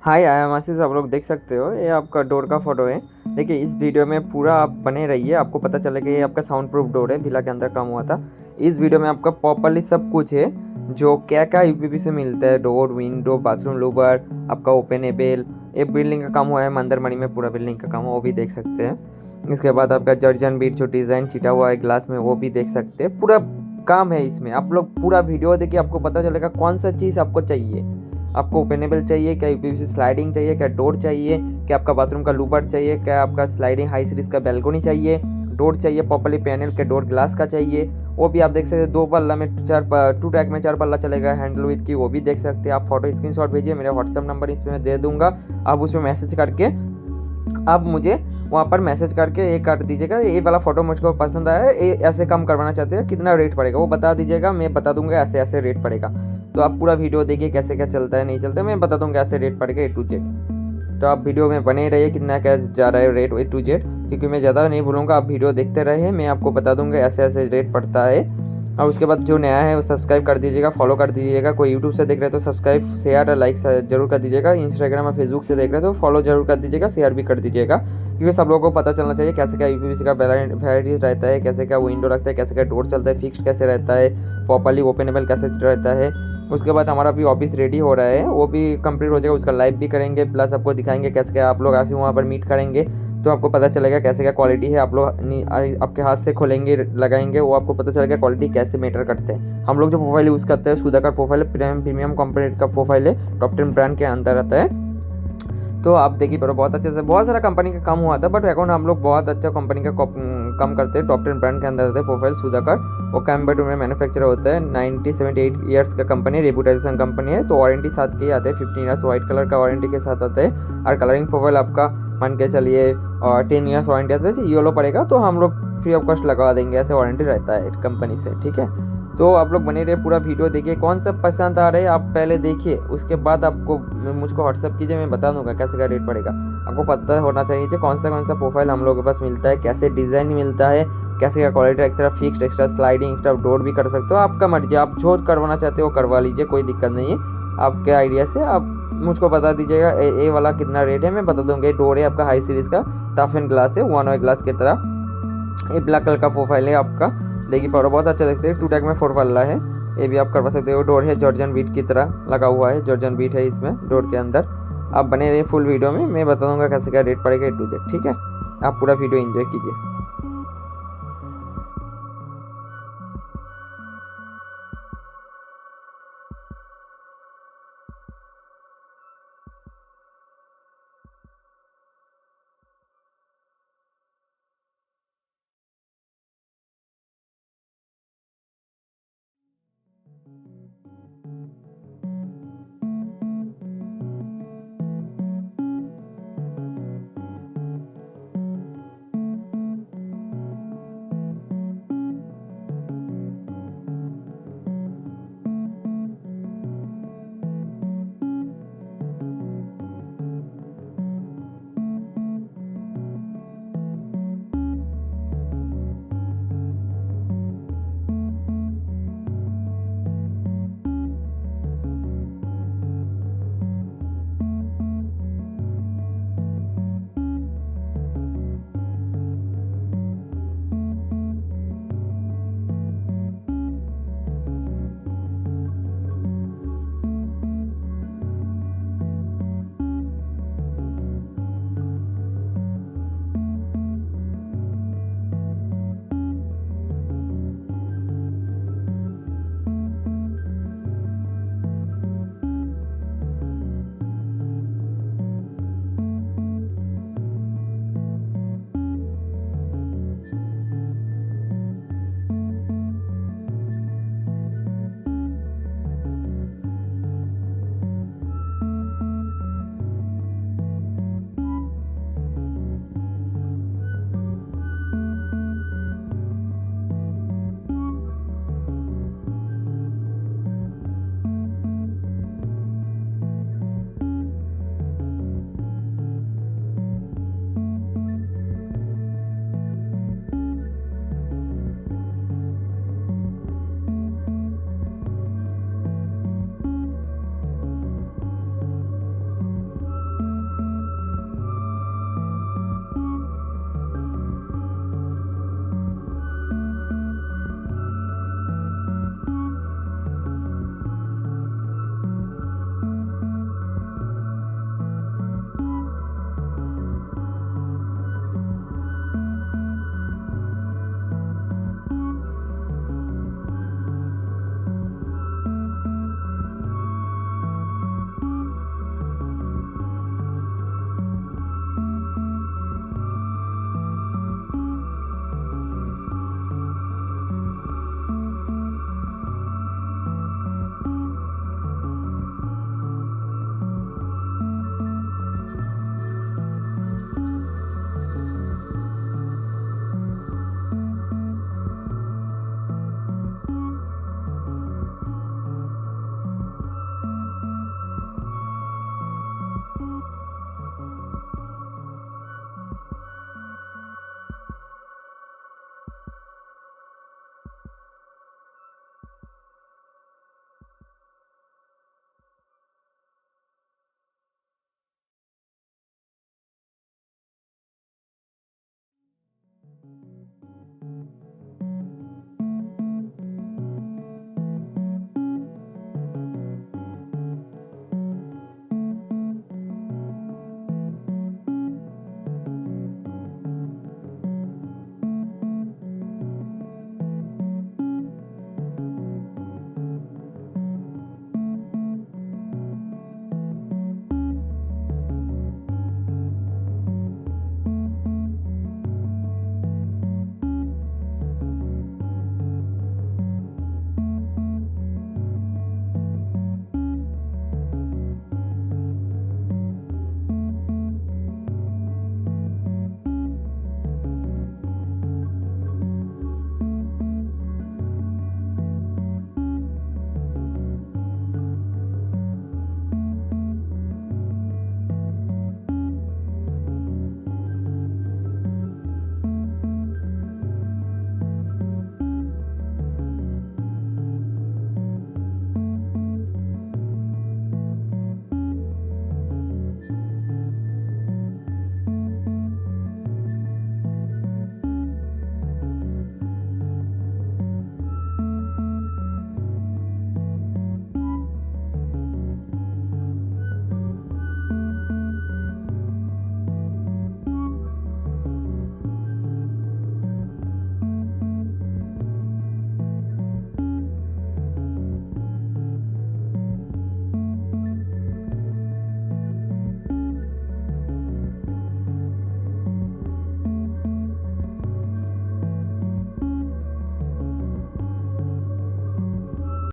Hi, I am आशीष। आप लोग देख सकते हो, ये आपका डोर का फोटो है। देखिए, इस वीडियो में पूरा आप बने रहिए, आपको पता चलेगा ये आपका साउंड प्रूफ डोर है, विला के अंदर काम हुआ था। इस वीडियो में आपका प्रॉपरली सब कुछ है, जो क्या क्या यूपीपी से मिलता है, डोर, विंडो, बाथरूम लूबर, आपका ओपनेबल। ये बिल्डिंग का काम हुआ है मंदरमणि में, पूरा बिल्डिंग का काम हुआ, वो भी देख सकते हैं। इसके बाद आपका जर्जन बीट जो डिज़ाइन छिटा हुआ है ग्लास में, वो भी देख सकते हैं। पूरा काम है इसमें। आप लोग पूरा वीडियो देखिए, आपको पता चलेगा कौन सा चीज़ आपको चाहिए। आपको ओपनेबल चाहिए क्या, यूपीवीसी स्लाइडिंग चाहिए क्या, डोर चाहिए क्या, आपका बाथरूम का लूबर चाहिए क्या, आपका स्लाइडिंग हाई सीरीज का बैल्कोनी चाहिए, डोर चाहिए प्रॉपर्ली पैनल के डोर ग्लास का चाहिए, वो भी आप देख सकते हैं। 2 पल्ला में 2 टैग में 4 पल्ला चलेगा, हैंडल विथ की, वो भी देख सकते हैं। आप फोटो स्क्रीनशॉट भेजिए, मेरा व्हाट्सअप नंबर इसमें मैं दे दूंगा। आप उसमें मैसेज करके आप मुझे वहाँ पर मैसेज करके ये कर दीजिएगा, ये वाला फ़ोटो मुझको पसंद आया है, ये ऐसे काम करवाना चाहते हैं, कितना रेट पड़ेगा वो बता दीजिएगा, मैं बता दूंगा ऐसे ऐसे रेट पड़ेगा। तो आप पूरा वीडियो देखिए कैसे क्या चलता है नहीं चलता है, मैं बता दूंगा ऐसे रेट पड़ेगा A to Z। तो आप वीडियो में बने रहिए, कितना क्या जा रहा है रेट A to Z, क्योंकि मैं ज़्यादा नहीं बोलूँगा, आप वीडियो देखते रहे, मैं आपको बता दूंगा ऐसे ऐसे रेट पड़ता है। और उसके बाद जो नया है वो सब्सक्राइब कर दीजिएगा, फॉलो कर दीजिएगा। कोई यूट्यूब से देख रहे हैं तो सब्सक्राइब, शेयर और लाइक जरूर कर दीजिएगा। इंस्टाग्राम और फेसबुक से देख रहे हैं तो फॉलो जरूर कर दीजिएगा, शेयर भी कर दीजिएगा, क्योंकि सब लोगों को पता चलना चाहिए कैसे क्या यूपीवीसी का वैरायटी रहता है, कैसे क्या विंडो रखता है, कैसे क्या डोर चलता है, फिक्स्ड कैसे रहता है, प्रॉपर्ली ओपनेबल कैसे रहता है। उसके बाद हमारा भी ऑफिस रेडी हो रहा है, वो भी कंप्लीट हो जाएगा, उसका लाइव भी करेंगे, प्लस आपको दिखाएंगे कैसे क्या आप लोग ऐसे वहाँ पर मीट करेंगे, तो आपको पता चलेगा कैसे क्या क्वालिटी है। आप लोग आपके हाथ से खोलेंगे लगाएंगे, वो आपको पता चलेगा क्वालिटी कैसे मैटर करते हैं। हम लोग जो प्रोफाइल यूज़ करते हैं सुधाकर प्रोफाइल है, प्रीमियम कंपनी का प्रोफाइल है, टॉप 10 ब्रांड के अंदर आता है। तो आप देखिए पर बहुत अच्छे से बहुत सारा कंपनी का काम हुआ था, बट अकाउंट हम लोग बहुत अच्छा कंपनी का काम करते हैं, टॉप 10 ब्रांड के अंदर रहते हैं प्रोफाइल सुधाकर। वो कैम्बेटूर में मैन्युफैक्चर होता है, 1978 ईयर्स का कंपनी, रेपुटेशन कंपनी है। तो वारंटी साथ के ही आते हैं, 15 ईयर्स व्हाइट कलर का वारंटी के साथ आता है। और कलरिंग प्रोफाइल आपका मान के चलिए, और 10 ईयर्स वारंटी आता है, येलो पड़ेगा तो हम लोग फ्री ऑफ कॉस्ट लगा देंगे, ऐसे वारंटी रहता है कंपनी से, ठीक है। तो आप लोग बने रहे, पूरा वीडियो देखिए, कौन सा पसंद आ रहा है आप पहले देखिए, उसके बाद आपको मुझको व्हाट्सअप कीजिए, मैं बता दूंगा कैसे क्या रेट पड़ेगा। आपको पता होना चाहिए कि कौन सा प्रोफाइल हम लोग के पास मिलता है, कैसे डिज़ाइन मिलता है, कैसे क्या क्वालिटी, एक तरफ fixed, extra sliding, extra door भी कर सकते हो, आपका मर्जी, आप जो करवाना चाहते हो करवा लीजिए, कोई दिक्कत नहीं है। आपके आइडिया से आप मुझको बता दीजिएगा ए वाला कितना रेट है, मैं बता दूंगा। ये डोर है आपका हाई सीरीज़ का, ताफिन ग्लास है, 1 वे ग्लास की तरह। ये ब्लैक कलर का प्रोफाइल है आपका, देखिए पर बहुत अच्छा देखते हैं, 2 टैग में 4 पल्ला है, ये भी आप करवा सकते हो। डोर है जॉर्जन बीट की तरह लगा हुआ है, जॉर्जन बीट है इसमें डोर के अंदर। आप बने रहिए फुल वीडियो में, मैं बता दूंगा कैसे क्या रेट पड़ेगा A to Z, ठीक है। आप पूरा वीडियो एंजॉय कीजिए।